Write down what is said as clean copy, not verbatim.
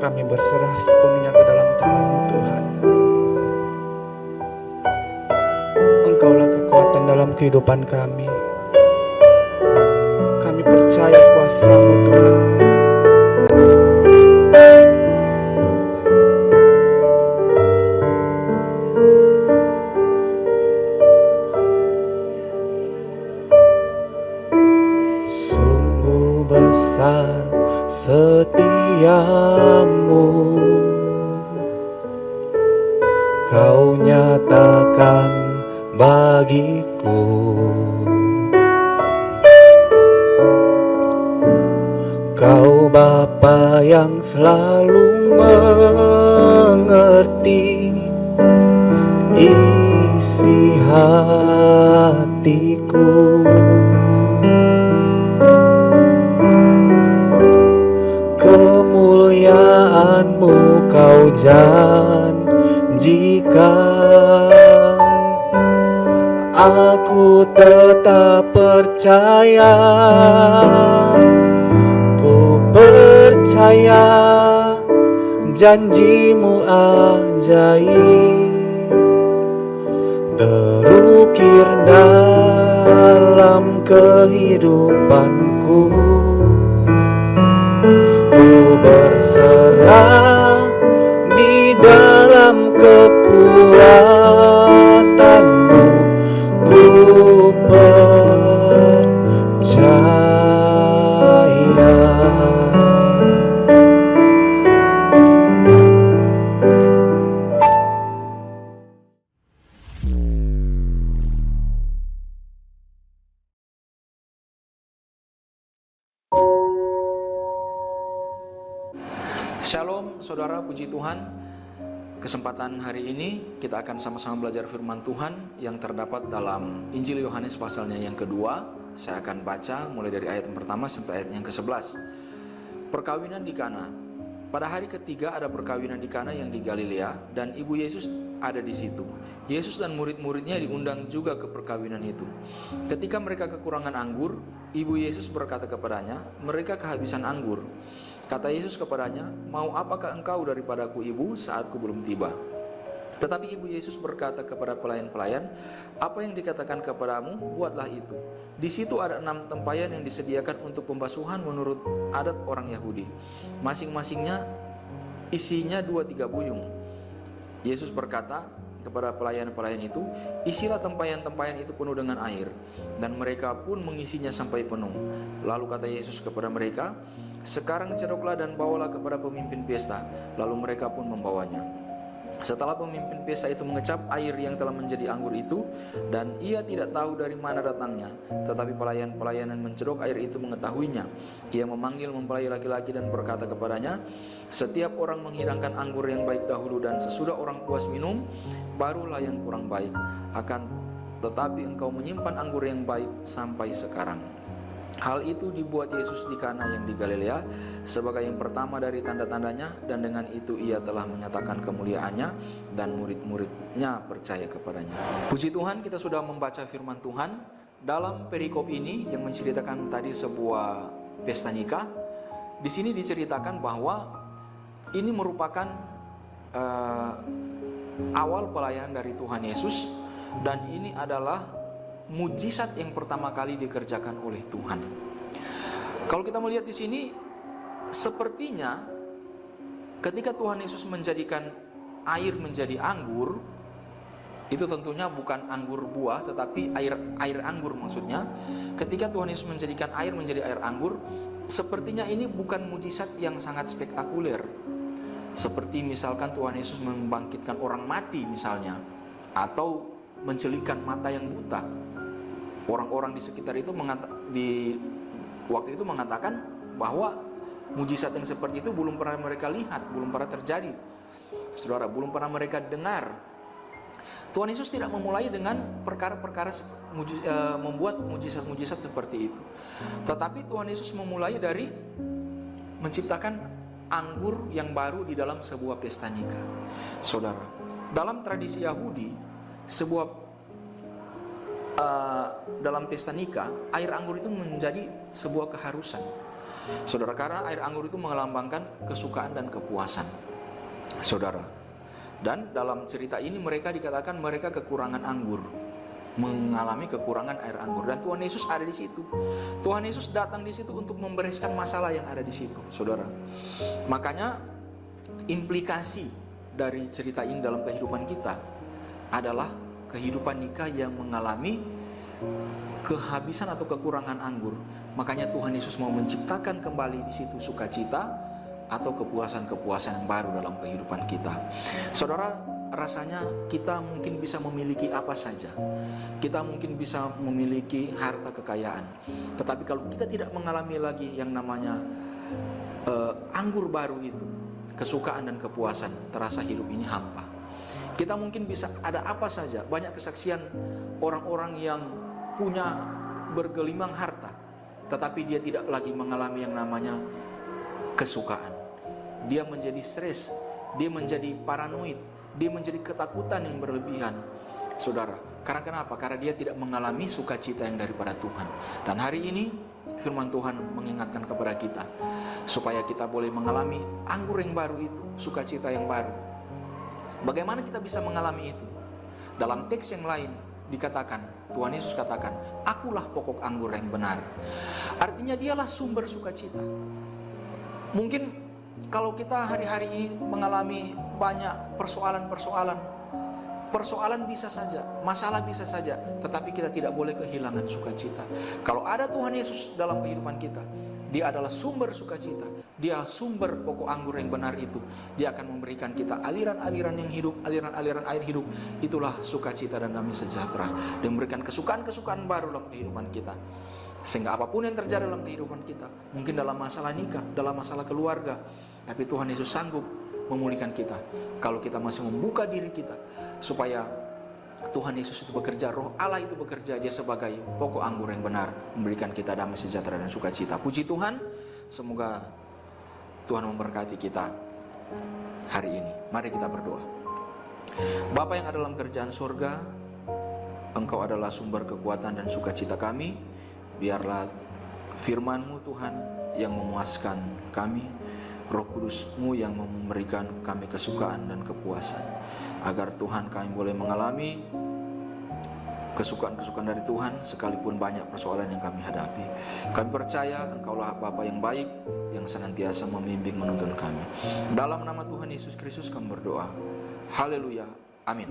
Kami berserah sepenuhnya ke dalam tangan-Mu Tuhan. Engkaulah kekuatan dalam kehidupan kami. Kami percaya kuasa-Mu Tuhan. Sungguh besar setiamu, Kau nyatakan bagiku. Kau Bapa yang selalu mengerti isi hatiku. Kemuliaan-Mu Kau janjikan, aku tetap percaya. Ku percaya janji-Mu ajaib, terukir dalam kehidupanku. Ku berserah di dalam kekuatan-Mu, ku percaya. Shalom saudara, puji Tuhan. Kesempatan hari ini kita akan sama-sama belajar firman Tuhan yang terdapat dalam Injil Yohanes pasalnya yang kedua. Saya akan baca mulai dari ayat yang pertama sampai ayat yang ke-11. Perkawinan di Kana. Pada hari ketiga ada perkawinan di Kana yang di Galilea, dan ibu Yesus ada di situ. Yesus dan murid-muridnya diundang juga ke perkawinan itu. Ketika mereka kekurangan anggur, ibu Yesus berkata kepadanya, mereka kehabisan anggur. Kata Yesus kepadanya, mau apakah engkau daripadaku ibu, saatku belum tiba. Tetapi ibu Yesus berkata kepada pelayan-pelayan, apa yang dikatakan kepadamu, buatlah itu. Di situ ada 6 tempayan yang disediakan untuk pembasuhan menurut adat orang Yahudi. Masing-masingnya isinya 2-3 buyung. Yesus berkata kepada pelayan-pelayan itu, isilah tempayan-tempayan itu penuh dengan air. Dan mereka pun mengisinya sampai penuh. Lalu kata Yesus kepada mereka, sekarang cedoklah dan bawalah kepada pemimpin pesta. Lalu mereka pun membawanya. Setelah pemimpin pesta itu mengecap air yang telah menjadi anggur itu, dan ia tidak tahu dari mana datangnya, tetapi pelayan-pelayan yang mencedok air itu mengetahuinya. Ia memanggil mempelai laki-laki dan berkata kepadanya, setiap orang menghidangkan anggur yang baik dahulu, dan sesudah orang puas minum, barulah yang kurang baik. Akan tetapi engkau menyimpan anggur yang baik sampai sekarang. Hal itu dibuat Yesus di Kana yang di Galilea sebagai yang pertama dari tanda-tandanya, dan dengan itu ia telah menyatakan kemuliaannya, dan murid-muridnya percaya kepadanya. Puji Tuhan, kita sudah membaca firman Tuhan. Dalam perikop ini yang menceritakan tadi sebuah pesta nikah, di sini diceritakan bahwa ini merupakan awal pelayanan dari Tuhan Yesus, dan ini adalah mujizat yang pertama kali dikerjakan oleh Tuhan. Kalau kita melihat di sini, sepertinya ketika Tuhan Yesus menjadikan air menjadi anggur, itu tentunya bukan anggur buah, tetapi air anggur maksudnya. Ketika Tuhan Yesus menjadikan air menjadi air anggur, sepertinya ini bukan mujizat yang sangat spektakuler. Seperti misalkan Tuhan Yesus membangkitkan orang mati misalnya, atau mencelikan mata yang buta. Orang-orang di sekitar itu waktu itu mengatakan bahwa mujizat yang seperti itu belum pernah mereka lihat, belum pernah terjadi. Saudara, belum pernah mereka dengar. Tuhan Yesus tidak memulai dengan perkara-perkara membuat mujizat-mujizat seperti itu. Tetapi Tuhan Yesus memulai dari menciptakan anggur yang baru di dalam sebuah pesta nikah. Saudara, dalam tradisi Yahudi, dalam pesta nikah, air anggur itu menjadi sebuah keharusan. Saudara, karena air anggur itu melambangkan kesukaan dan kepuasan, saudara. Dan dalam cerita ini mereka dikatakan mereka kekurangan anggur, mengalami kekurangan air anggur, dan Tuhan Yesus ada di situ. Tuhan Yesus datang di situ untuk membereskan masalah yang ada di situ, saudara. Makanya implikasi dari cerita ini dalam kehidupan kita adalah kehidupan nikah yang mengalami kehabisan atau kekurangan anggur. Makanya Tuhan Yesus mau menciptakan kembali di situ sukacita atau kepuasan-kepuasan yang baru dalam kehidupan kita. Saudara, rasanya kita mungkin bisa memiliki apa saja. Kita mungkin bisa memiliki harta kekayaan. Tetapi kalau kita tidak mengalami lagi yang namanya anggur baru itu, kesukaan dan kepuasan, terasa hidup ini hampa. Kita mungkin bisa ada apa saja. Banyak kesaksian orang-orang yang punya bergelimang harta, tetapi dia tidak lagi mengalami yang namanya kesukaan. Dia menjadi stres, dia menjadi paranoid, dia menjadi ketakutan yang berlebihan, saudara. Karena kenapa? Karena dia tidak mengalami sukacita yang daripada Tuhan. Dan hari ini firman Tuhan mengingatkan kepada kita supaya kita boleh mengalami anggur yang baru itu, sukacita yang baru. Bagaimana kita bisa mengalami itu? Dalam teks yang lain dikatakan, Tuhan Yesus katakan, akulah pokok anggur yang benar. Artinya dialah sumber sukacita. Mungkin kalau kita hari-hari ini mengalami banyak persoalan bisa saja, masalah bisa saja, tetapi kita tidak boleh kehilangan sukacita. Kalau ada Tuhan Yesus dalam kehidupan kita, Dia adalah sumber sukacita, Dia sumber pokok anggur yang benar itu. Dia akan memberikan kita aliran-aliran yang hidup, aliran-aliran air hidup. Itulah sukacita dan damai sejahtera. Dia memberikan kesukaan-kesukaan baru dalam kehidupan kita. Sehingga apapun yang terjadi dalam kehidupan kita, mungkin dalam masalah nikah, dalam masalah keluarga, tapi Tuhan Yesus sanggup memulihkan kita kalau kita masih membuka diri kita supaya Tuhan Yesus itu bekerja, Roh Allah itu bekerja, Dia sebagai pokok anggur yang benar, memberikan kita damai sejahtera dan sukacita. Puji Tuhan, semoga Tuhan memberkati kita hari ini. Mari kita berdoa. Bapa yang ada dalam kerajaan surga, Engkau adalah sumber kekuatan dan sukacita kami. Biarlah firman-Mu Tuhan yang memuaskan kami, Roh Kudus-Mu yang memberikan kami kesukaan dan kepuasan, agar Tuhan kami boleh mengalami kesukaan-kesukaan dari Tuhan sekalipun banyak persoalan yang kami hadapi. Kami percaya Engkaulah Bapa yang baik, yang senantiasa membimbing menuntun kami. Dalam nama Tuhan Yesus Kristus kami berdoa. Haleluya. Amin.